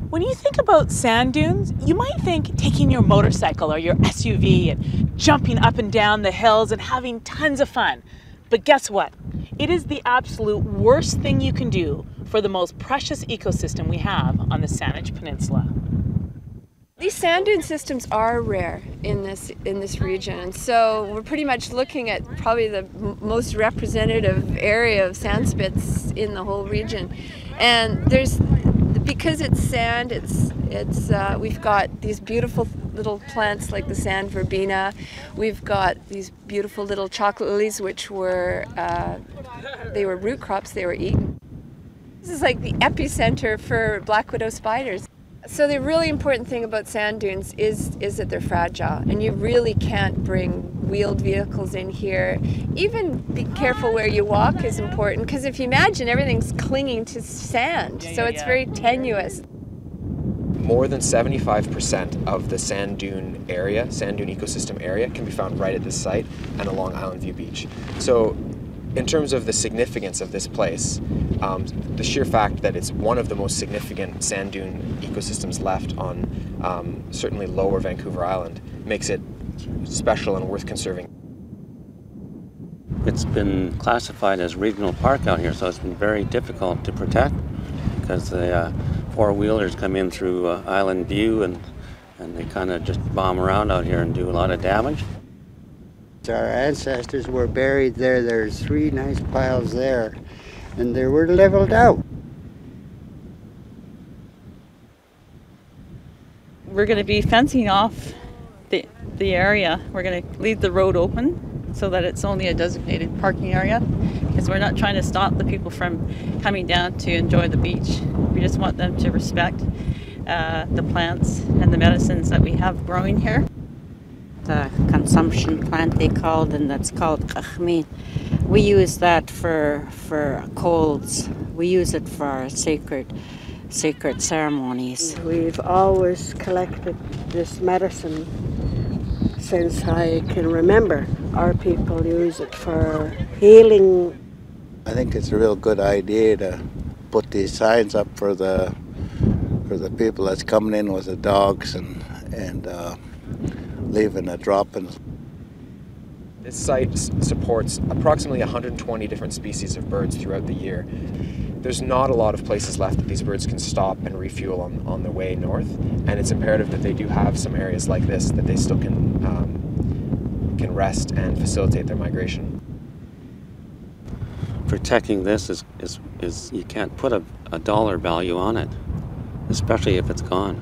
When you think about sand dunes, you might think taking your motorcycle or your SUV and jumping up and down the hills and having tons of fun. But guess what? It is the absolute worst thing you can do for the most precious ecosystem we have on the Saanich Peninsula. These sand dune systems are rare in this region, and so we're pretty much looking at probably the most representative area of sand spits in the whole region. And because it's sand, we've got these beautiful little plants like the sand verbena. We've got these beautiful little chocolate lilies, which were they were root crops. They were eaten. This is like the epicenter for black widow spiders. So the really important thing about sand dunes is that they're fragile, and you really can't bring wheeled vehicles in here. Even be careful where you walk is important, because if you imagine, everything's clinging to sand, so it's very tenuous. More than 75% of the sand dune ecosystem area can be found right at this site and along Island View Beach. So in terms of the significance of this place, the sheer fact that it's one of the most significant sand dune ecosystems left on certainly lower Vancouver Island makes it special and worth conserving. It's been classified as regional park out here, so it's been very difficult to protect because the four-wheelers come in through Island View and they kind of just bomb around out here and do a lot of damage. Our ancestors were buried there. There's 3 nice piles there, and they were leveled out. We're going to be fencing off the area. We're going to leave the road open so that it's only a designated parking area, because we're not trying to stop the people from coming down to enjoy the beach. We just want them to respect the plants and the medicines that we have growing here. The consumption plant they called, and that's called khachmin. We use that for colds. We use it for sacred ceremonies. We've always collected this medicine since I can remember. Our people use it for healing. I think it's a real good idea to put these signs up for the people that's coming in with the dogs and leaving a drop-in. This site supports approximately 120 different species of birds throughout the year. There's not a lot of places left that these birds can stop and refuel on their way north, and it's imperative that they do have some areas like this that they still can rest and facilitate their migration. Protecting this is you can't put a dollar value on it, especially if it's gone.